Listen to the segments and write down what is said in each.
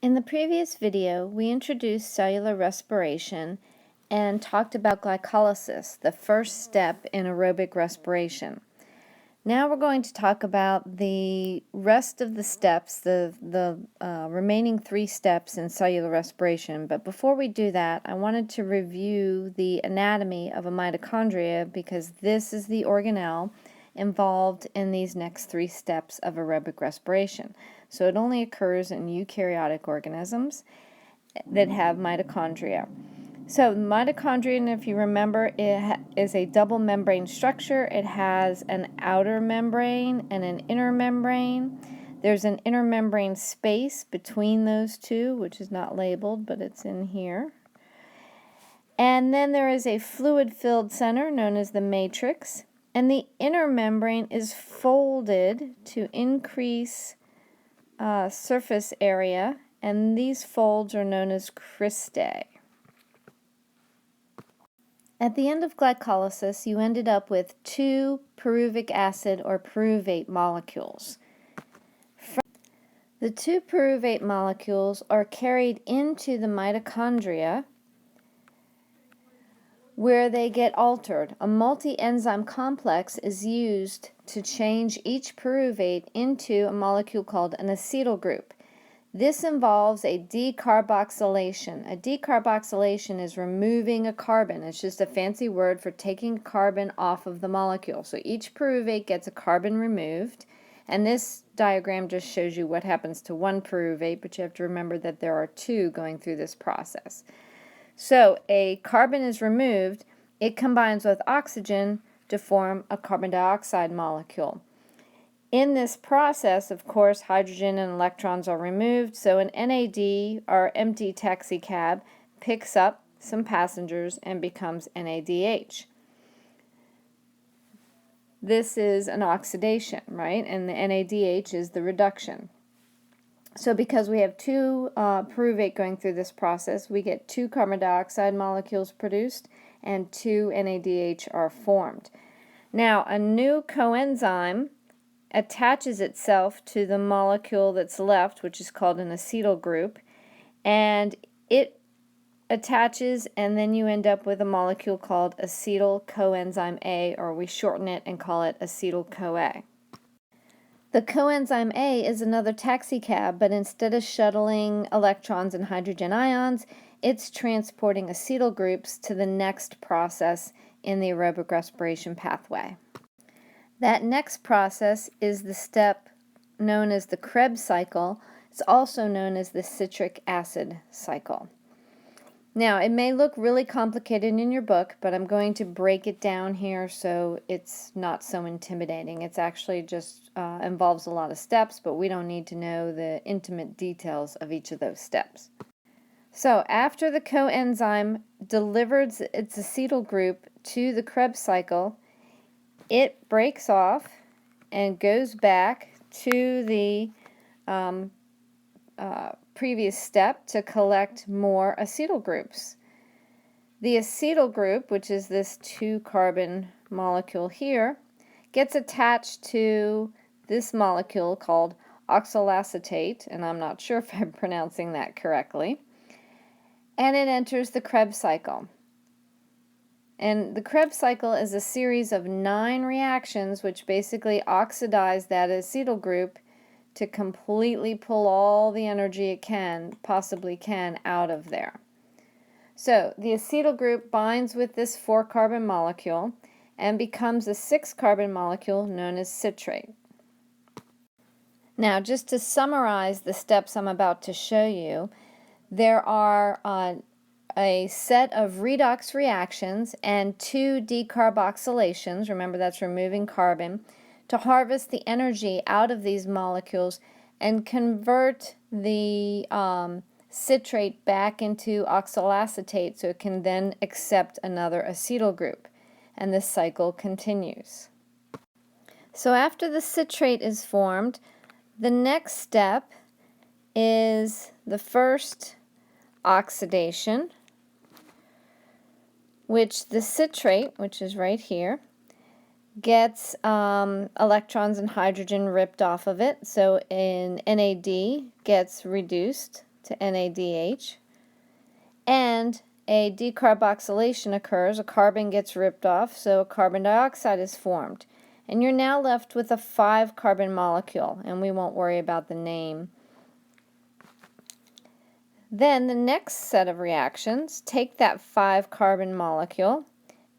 In the previous video, we introduced cellular respiration and talked about glycolysis, the first step in aerobic respiration. Now we're going to talk about the rest of the steps, the remaining 3 steps in cellular respiration. But before we do that, I wanted to review the anatomy of a mitochondria because this is the organelle involved in these next 3 steps of aerobic respiration. So it only occurs in eukaryotic organisms that have mitochondria. So mitochondria, if you remember, it is a double membrane structure. It has an outer membrane and an inner membrane. There's an inner membrane space between those two, which is not labeled, but it's in here. And then there is a fluid-filled center known as the matrix. And the inner membrane is folded to increase surface area, and these folds are known as cristae. At the end of glycolysis, you ended up with 2 pyruvic acid or pyruvate molecules. The 2 pyruvate molecules are carried into the mitochondria where they get altered. A multi-enzyme complex is used to change each pyruvate into a molecule called an acetyl group. This involves a decarboxylation. A decarboxylation is removing a carbon. It's just a fancy word for taking carbon off of the molecule. So each pyruvate gets a carbon removed, and this diagram just shows you what happens to one pyruvate, but you have to remember that there are 2 going through this process. So a carbon is removed, it combines with oxygen to form a carbon dioxide molecule. In this process, of course, hydrogen and electrons are removed, so an NAD, or empty taxicab, picks up some passengers and becomes NADH. This is an oxidation, right? And the NADH is the reduction. So because we have 2 pyruvate going through this process, we get 2 carbon dioxide molecules produced and 2 NADH are formed. Now, a new coenzyme attaches itself to the molecule that's left, which is called an acetyl group, and it attaches, and then you end up with a molecule called acetyl coenzyme A, or we shorten it and call it acetyl-CoA. The coenzyme A is another taxicab, but instead of shuttling electrons and hydrogen ions, it's transporting acetyl groups to the next process in the aerobic respiration pathway. That next process is the step known as the Krebs cycle. It's also known as the citric acid cycle. Now, it may look really complicated in your book, but I'm going to break it down here so it's not so intimidating. It's actually just involves a lot of steps, but we don't need to know the intimate details of each of those steps. So after the coenzyme delivers its acetyl group to the Krebs cycle, it breaks off and goes back to the previous step to collect more acetyl groups. The acetyl group, which is this 2-carbon molecule here, gets attached to this molecule called oxaloacetate, and I'm not sure if I'm pronouncing that correctly, and it enters the Krebs cycle. And the Krebs cycle is a series of 9 reactions which basically oxidize that acetyl group to completely pull all the energy it possibly can out of there. So the acetyl group binds with this 4-carbon molecule and becomes a 6-carbon molecule known as citrate. Now, just to summarize the steps I'm about to show you, there are a set of redox reactions and 2 decarboxylations, remember that's removing carbon, to harvest the energy out of these molecules and convert the citrate back into oxaloacetate so it can then accept another acetyl group. And this cycle continues. So after the citrate is formed, the next step is the first oxidation, which the citrate, which is right here, gets electrons and hydrogen ripped off of it, so in NAD gets reduced to NADH, and a decarboxylation occurs. A carbon gets ripped off, so a carbon dioxide is formed. And you're now left with a 5-carbon molecule, and we won't worry about the name. Then the next set of reactions take that 5-carbon molecule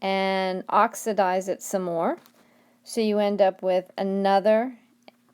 and oxidize it some more. So you end up with another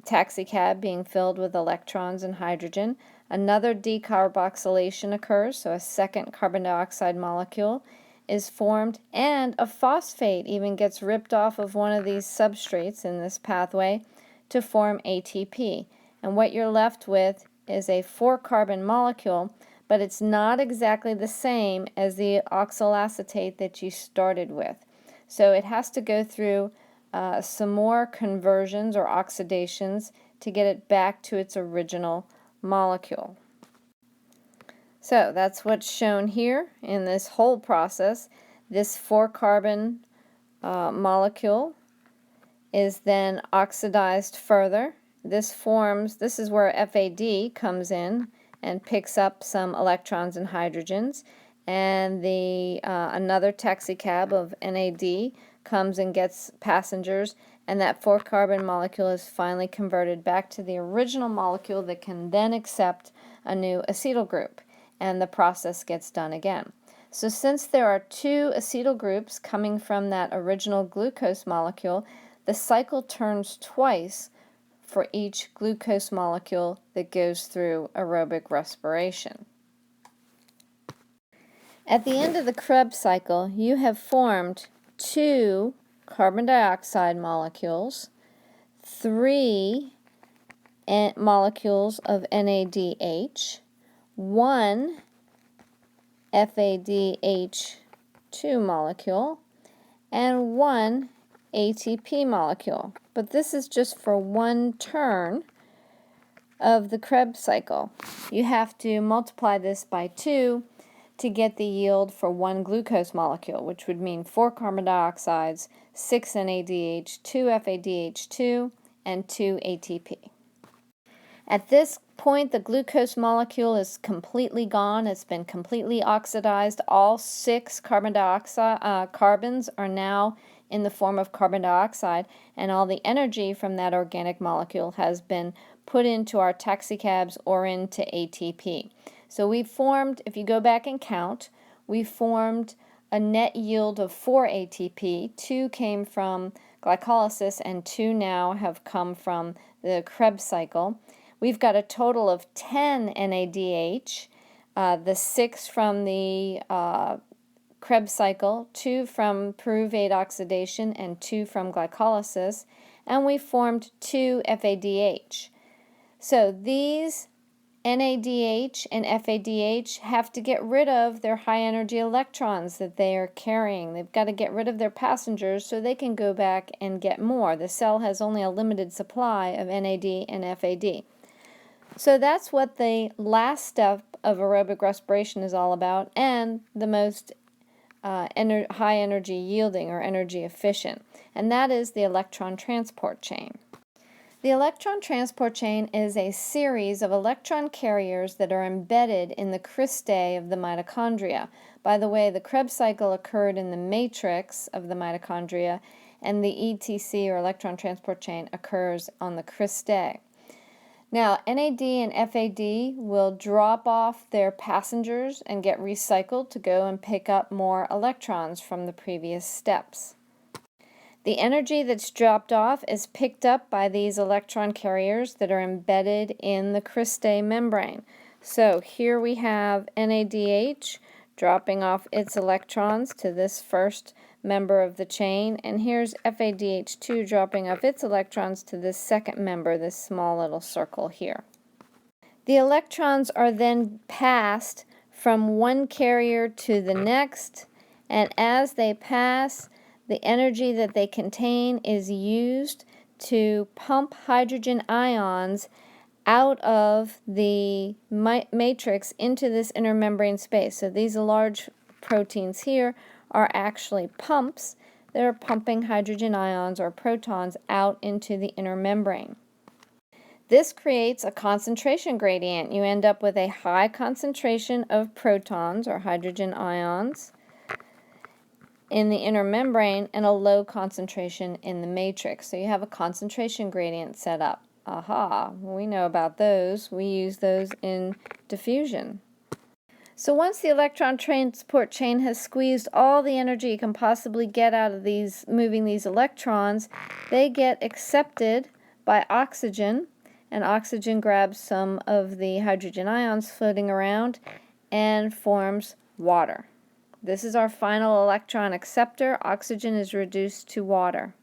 taxicab being filled with electrons and hydrogen. Another decarboxylation occurs, so a second carbon dioxide molecule is formed, and a phosphate even gets ripped off of one of these substrates in this pathway to form ATP. And what you're left with is a 4-carbon molecule, but it's not exactly the same as the oxaloacetate that you started with. So it has to go through some more conversions or oxidations to get it back to its original molecule. So that's what's shown here in this whole process. This 4-carbon molecule is then oxidized further. This is where FAD comes in and picks up some electrons and hydrogens, and another taxicab of NAD comes and gets passengers, and that 4-carbon molecule is finally converted back to the original molecule that can then accept a new acetyl group, and the process gets done again. So since there are 2 acetyl groups coming from that original glucose molecule, the cycle turns twice for each glucose molecule that goes through aerobic respiration. At the end of the Krebs cycle, you have formed 2 carbon dioxide molecules, 3 molecules of NADH, 1 FADH2 molecule, and 1 ATP molecule. But this is just for one turn of the Krebs cycle. You have to multiply this by 2 to get the yield for 1 glucose molecule, which would mean 4 carbon dioxides, 6 NADH, 2 FADH2, and 2 ATP. At this point, the glucose molecule is completely gone. It's been completely oxidized. All 6 carbon dioxide carbons are now in the form of carbon dioxide, and all the energy from that organic molecule has been put into our taxicabs or into ATP. So we formed, if you go back and count, we formed a net yield of 4 ATP. 2 came from glycolysis and 2 now have come from the Krebs cycle. We've got a total of 10 NADH, the 6 from the Krebs cycle, 2 from pyruvate oxidation, and 2 from glycolysis, and we formed 2 FADH. So these NADH and FADH have to get rid of their high energy electrons that they are carrying. They've got to get rid of their passengers so they can go back and get more. The cell has only a limited supply of NAD and FAD. So that's what the last step of aerobic respiration is all about, and the most high energy yielding or energy efficient, and that is the electron transport chain. The electron transport chain is a series of electron carriers that are embedded in the cristae of the mitochondria. By the way, the Krebs cycle occurred in the matrix of the mitochondria, and the ETC or electron transport chain occurs on the cristae. Now, NAD and FAD will drop off their passengers and get recycled to go and pick up more electrons from the previous steps. The energy that's dropped off is picked up by these electron carriers that are embedded in the cristae membrane. So here we have NADH dropping off its electrons to this first member of the chain, and here's FADH2 dropping off its electrons to this second member, this small little circle here. The electrons are then passed from one carrier to the next, and as they pass, the energy that they contain is used to pump hydrogen ions out of the matrix into this inner membrane space. So these large proteins here are actually pumps that are pumping hydrogen ions or protons out into the inner membrane. This creates a concentration gradient. You end up with a high concentration of protons or hydrogen ions in the inner membrane and a low concentration in the matrix. So you have a concentration gradient set up. Aha, we know about those. We use those in diffusion. So once the electron transport chain has squeezed all the energy it can possibly get out of moving these electrons, they get accepted by oxygen, and oxygen grabs some of the hydrogen ions floating around and forms water. This is our final electron acceptor. Oxygen is reduced to water.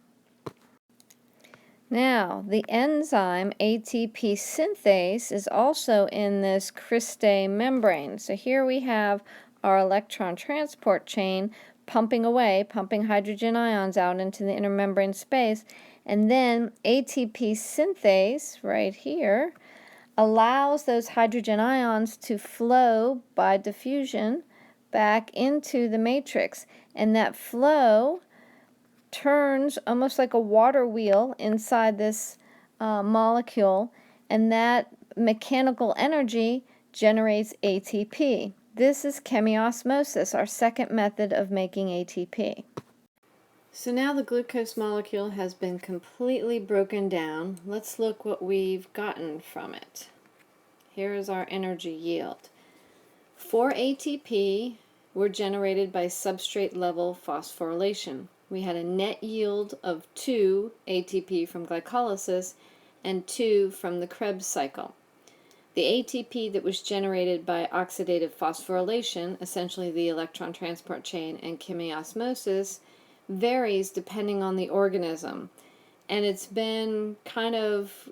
Now, the enzyme ATP synthase is also in this crystal membrane. So here we have our electron transport chain pumping away, pumping hydrogen ions out into the inner membrane space, and then ATP synthase, right here, allows those hydrogen ions to flow by diffusion back into the matrix, and that flow turns almost like a water wheel inside this molecule, and that mechanical energy generates ATP. This is chemiosmosis, our second method of making ATP. So now the glucose molecule has been completely broken down. Let's look what we've gotten from it. Here is our energy yield. 4 ATP were generated by substrate level phosphorylation. We had a net yield of 2 ATP from glycolysis and 2 from the Krebs cycle. The ATP that was generated by oxidative phosphorylation, essentially the electron transport chain and chemiosmosis, varies depending on the organism. And it's been kind of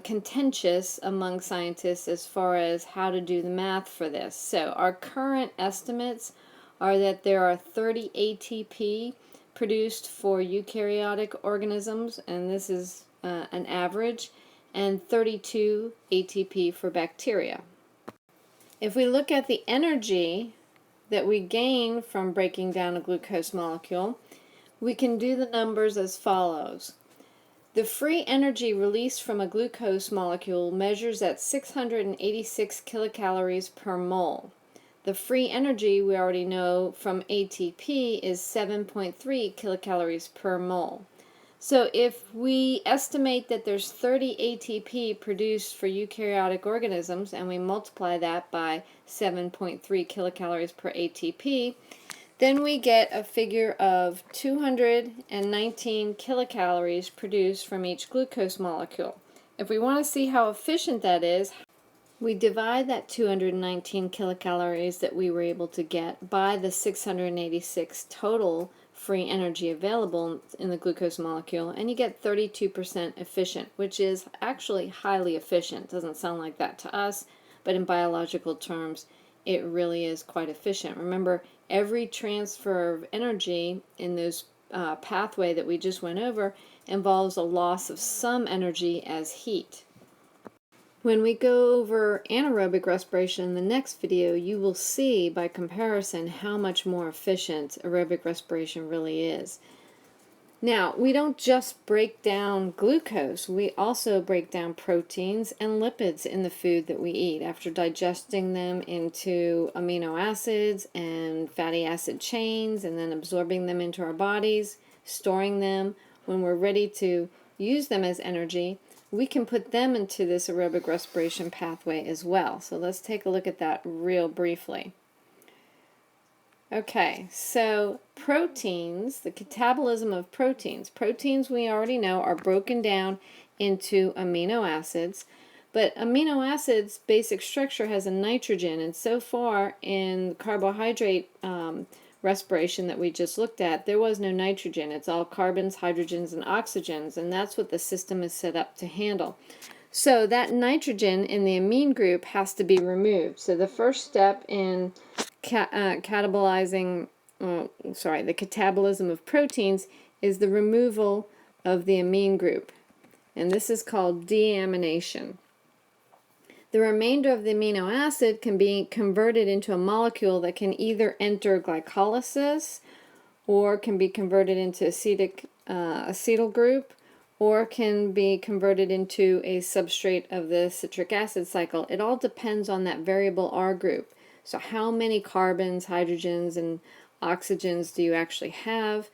contentious among scientists as far as how to do the math for this. So our current estimates are that there are 30 ATP produced for eukaryotic organisms, and this is an average, and 32 ATP for bacteria. If we look at the energy that we gain from breaking down a glucose molecule, we can do the numbers as follows. The free energy released from a glucose molecule measures at 686 kilocalories per mole. The free energy we already know from ATP is 7.3 kilocalories per mole. So if we estimate that there's 30 ATP produced for eukaryotic organisms and we multiply that by 7.3 kilocalories per ATP, then we get a figure of 219 kilocalories produced from each glucose molecule. If we want to see how efficient that is, we divide that 219 kilocalories that we were able to get by the 686 total free energy available in the glucose molecule, and you get 32% efficient, which is actually highly efficient. Doesn't sound like that to us, but in biological terms, it really is quite efficient. Remember, every transfer of energy in this pathway that we just went over involves a loss of some energy as heat. When we go over anaerobic respiration in the next video, you will see by comparison how much more efficient aerobic respiration really is. Now, we don't just break down glucose, we also break down proteins and lipids in the food that we eat after digesting them into amino acids and fatty acid chains and then absorbing them into our bodies, storing them. When we're ready to use them as energy, we can put them into this aerobic respiration pathway as well. So let's take a look at that real briefly. Okay, so proteins, the catabolism of proteins. Proteins we already know are broken down into amino acids, but amino acids' basic structure has a nitrogen, and so far in carbohydrate respiration that we just looked at, there was no nitrogen. It's all carbons, hydrogens, and oxygens, and that's what the system is set up to handle. So that nitrogen in the amine group has to be removed. So the first step in the catabolism of proteins is the removal of the amine group, and this is called deamination. The remainder of the amino acid can be converted into a molecule that can either enter glycolysis or can be converted into acetyl group or can be converted into a substrate of the citric acid cycle. It all depends on that variable R group. So how many carbons, hydrogens, and oxygens do you actually have,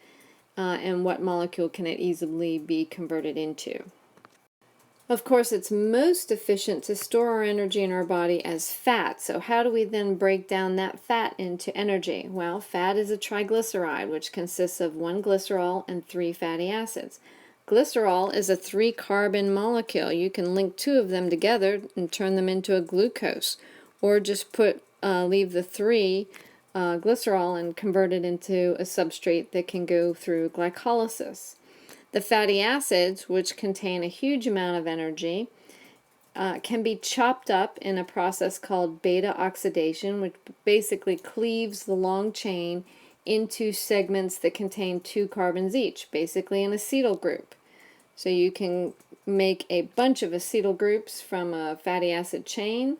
and what molecule can it easily be converted into? Of course, it's most efficient to store our energy in our body as fat. So how do we then break down that fat into energy? Well, fat is a triglyceride, which consists of 1 glycerol and 3 fatty acids. Glycerol is a 3-carbon molecule. You can link 2 of them together and turn them into a glucose, or just leave the 3 glycerol and convert it into a substrate that can go through glycolysis. The fatty acids, which contain a huge amount of energy, can be chopped up in a process called beta oxidation, which basically cleaves the long chain into segments that contain 2 carbons each, basically an acetyl group. So you can make a bunch of acetyl groups from a fatty acid chain,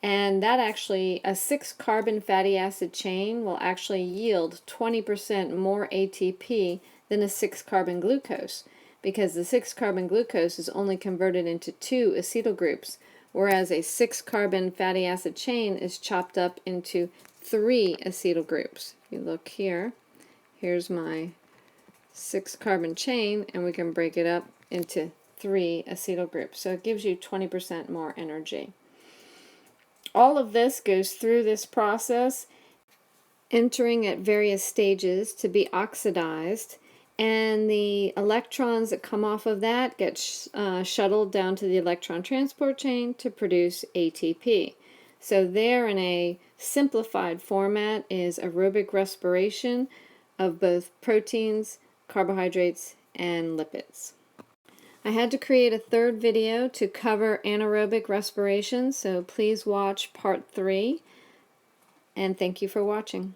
and that actually, a 6-carbon fatty acid chain will actually yield 20% more ATP than a 6-carbon glucose, because the 6-carbon glucose is only converted into 2 acetyl groups, whereas a 6-carbon fatty acid chain is chopped up into 3 acetyl groups. If you look here, here's my 6-carbon chain, and we can break it up into 3 acetyl groups. So it gives you 20% more energy. All of this goes through this process, entering at various stages to be oxidized, and the electrons that come off of that get shuttled down to the electron transport chain to produce ATP. So there, in a simplified format, is aerobic respiration of both proteins, carbohydrates, and lipids. I had to create a 3rd video to cover anaerobic respiration, so please watch part 3, and thank you for watching.